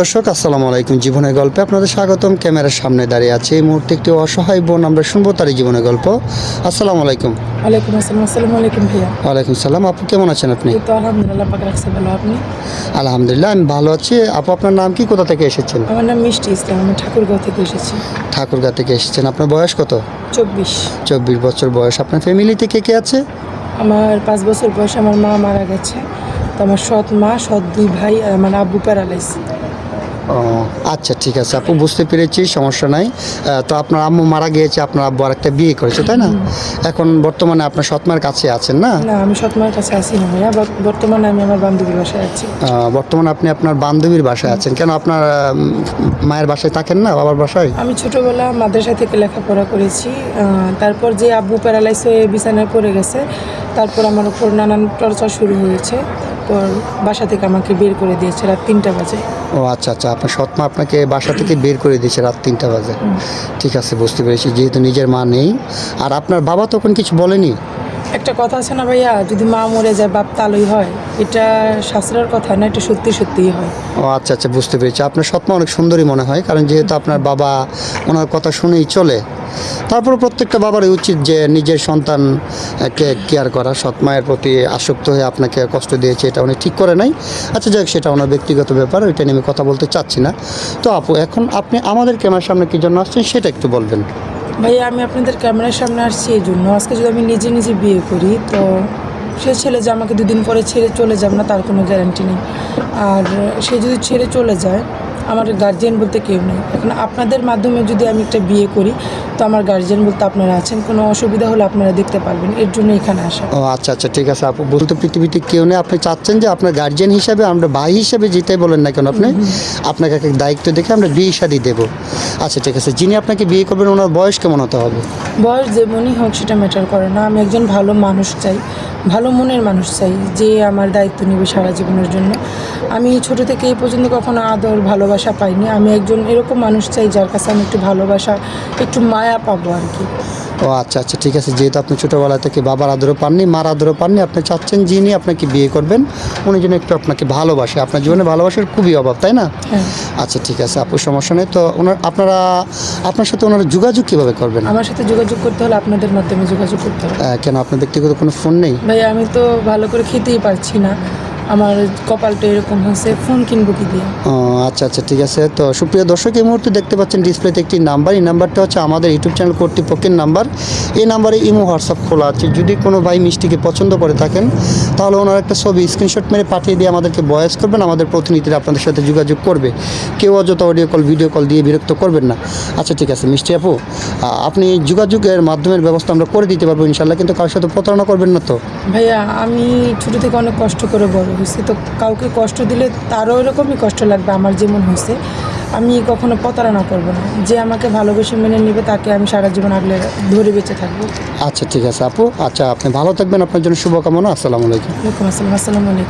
দর্শক আসসালামু আলাইকুম। জীবনের গল্পে আপনাদের স্বাগতম। ক্যামেরার সামনে দাঁড়িয়ে আছে এই মুহূর্তে একটি অসহায় বোন, আমরা শুনবো তারই জীবনের গল্প। আসসালামু আলাইকুম। ওয়ালাইকুম আসসালাম। আসসালামু আলাইকুম ভাইয়া। ওয়ালাইকুম সালাম। আপু কেমন আছেন আপনি? এই তো আলহামদুলিল্লাহ, পাক রাখছে ভালো। আপনি? আলহামদুলিল্লাহ আমি ভালো আছি। আপু আপনার নাম কি, কোথা থেকে এসেছেন? আমার নাম মিষ্টি ইসলাম, আমি ঠাকুরগাঁও থেকে এসেছি। ঠাকুরগাঁ থেকে এসেছেন। আপনার বয়স কত? 24। 24 বছর বয়স। আপনার ফ্যামিলিতে কে কে আছে? আমার 5 বছর বয়সে আমার মা মারা গেছে। তো আমার সৎ মা, সৎ 2 ভাই আর আমার আব্বু প্যারালাইজ। ও আচ্ছা, ঠিক আছে আপু, বুঝতে পেরেছি, সমস্যা নাই। তো আপনার আম্মু মারা গিয়েছে, আপনার আব্বু আরেকটা বিয়ে করেছে, তাই না? এখন বর্তমানে আপনার সৎমার কাছে আছেন না? না, আমি সৎ মার কাছে আছি না ভাইয়া, বর্তমানে আমি আমার বান্ধবীর বাসায় আছি। বর্তমানে আপনি আপনার বান্ধবীর বাসায় আছেন। কেন আপনার মায়ের বাসায় থাকেন না, বাবার বাসায়? আমি ছোটোবেলা মাদ্রাসা থেকে লেখাপড়া করেছি। তারপর যে আব্বু প্যারালাইজ হয়ে বিছানায় পড়ে গেছে, তারপর আমার উপর নানান টর্চার শুরু হয়েছে। তারপর বাসা থেকে আমাকে বের করে দিয়েছে রাত 3টা বাজে। ও আচ্ছা আচ্ছা, আপনার সৎমা আপনাকে বাসা থেকে বের করে দিয়েছে রাত 3টা বাজে। ঠিক আছে, বুঝতে পেরেছি। যেহেতু নিজের মা নেই, আর আপনার বাবা তখন কিছু বলেনি? একটা কথা আছে না ভাইয়া, যদি মা মরে যায় বাপ তালই হয়, এটা শাস্ত্রের কথা না, এটা সত্যি সত্যিই হয়। ও আচ্ছা আচ্ছা, বুঝতে পেরেছি। আপনার সৎমা অনেক সুন্দরী মনে হয়, কারণ যেহেতু আপনার বাবা ওনার কথা শুনেই চলে। তারপরে প্রত্যেকটা বাবারই উচিত যে নিজের সন্তানকে কেয়ার করা। সৎমায়ের প্রতি আসক্ত হয়ে আপনাকে কষ্ট দিয়েছে, এটা উনি ঠিক করে নাই। আচ্ছা যাক, সেটা ওনার ব্যক্তিগত ব্যাপার, ওইটা নিয়ে আমি কথা বলতে চাচ্ছি না। তো আপু, এখন আপনি আমাদের ক্যামেরার সামনে কী জন্য আসছেন সেটা একটু বলবেন। ভাইয়া, আমি আপনাদের ক্যামেরার সামনে আসছি এই জন্য, আজকে যদি আমি নিজে নিজে বিয়ে করি তো সে ছেলে যে আমাকে 2 দিন পরে ছেড়ে চলে যাবে না তার কোনো গ্যারান্টি নেই। আর সে যদি ছেড়ে চলে যায়, আমার গার্জিয়ান বলতে কেউ নেই। এখন আপনাদের মাধ্যমে যদি আমি একটা বিয়ে করি তো আমার গার্জিয়ান বলতে আপনারা আছেন, কোনো অসুবিধা হলে আপনারা দেখতে পারবেন, এর জন্য এখানে আসা। ও আচ্ছা আচ্ছা, ঠিক আছে আপু, বলতে পৃথিবীতে কেউ নেই। আপনি চাচ্ছেন যে আপনার গার্জিয়ান হিসাবে, আমরা ভাই হিসাবে, যেটাই বলেন না কেন আপনি, আপনাকে একটা দায়িত্ব দেখে আমরা বিয়ে শাদী দেবো। আচ্ছা ঠিক আছে, যিনি আপনাকে বিয়ে করবেন ওনার বয়স কেমন হতে হবে? বয়স যেমনই হোক সেটা ম্যাটার করে না, আমি একজন ভালো মানুষ চাই, ভালো মনের মানুষ চাই, যে আমার দায়িত্ব নেবে সারা জীবনের জন্য। আমি ছোট থেকে এই পর্যন্ত কখনো আদর ভালোবাসা পাইনি। আমি একজন এরকম মানুষ চাই যার কাছে আমি একটু ভালোবাসা, একটু মায়া পাবো আর কি। ও আচ্ছা আচ্ছা, ঠিক আছে। যেহেতু আপনি ছোটোবেলা থেকে বাবার আদরও পাননি, মার আদরও পাননি, আপনি চাচ্ছেন যিনি আপনাকে বিয়ে করবেন উনি যেন একটু আপনাকে ভালোবাসে। আপনার জীবনে ভালোবাসার খুবই অভাব, তাই না? হ্যাঁ। আচ্ছা ঠিক আছে আপু, সমস্যা নেই। তো আপনার সাথে ওনারা যোগাযোগ কীভাবে করবেন? আমার সাথে যোগাযোগ করতে হলে আপনাদের মাধ্যমে যোগাযোগ করতে হবে। কেন, আপনার ব্যক্তিগত কোনো ফোন নেই? ভাই, আমি তো ভালো করে খেতেই পারছি না, আমার কপালটা এরকম হয়েছে, ফোন কিনবো কি দিয়ে? ও আচ্ছা আচ্ছা, ঠিক আছে। তো সুপ্রিয় দর্শক, এই মুহূর্তে দেখতে পাচ্ছেন ডিসপ্লেতে একটি নাম্বার। এই নাম্বারটা হচ্ছে আমাদের ইউটিউব চ্যানেল কর্তৃপক্ষের নাম্বার। এই নাম্বারে ইমো হোয়াটসঅ্যাপ খোলা আছে। যদি কোনো ভাই মিষ্টিকে পছন্দ করে থাকেন তাহলে ওনার একটা ছবি স্ক্রিনশট মেরে পাঠিয়ে দিয়ে আমাদেরকে ভয়েস করবেন, আমাদের প্রতিনিধিরা আপনাদের সাথে যোগাযোগ করবে। কেউ অযথা অডিও কল, ভিডিও কল দিয়ে বিরক্ত করবেন না। আচ্ছা ঠিক আছে মিষ্টি আপু, আপনি যোগাযোগের মাধ্যমের ব্যবস্থা আমরা করে দিতে পারবো ইনশাল্লাহ, কিন্তু কারোর সাথে প্রতারণা করবেন না তো? ভাইয়া, আমি ছোটো থেকে অনেক কষ্ট করে বড় হয়েছি, তো কাউকে কষ্ট দিলে তারও এরকমই কষ্ট লাগবে আমার যেমন হয়েছে। আমি কখনো প্রতারণা করবো না, যে আমাকে ভালোবেসে মেনে নেবে তাকে আমি সারা জীবন আগলে ধরে বেঁচে থাকবো। আচ্ছা ঠিক আছে আপু, আচ্ছা আপনি ভালো থাকবেন, আপনার জন্য শুভকামনা। আসসালামু আলাইকুম। ওয়ালাইকুম আসসালাম। আসসালামু আলাইকুম।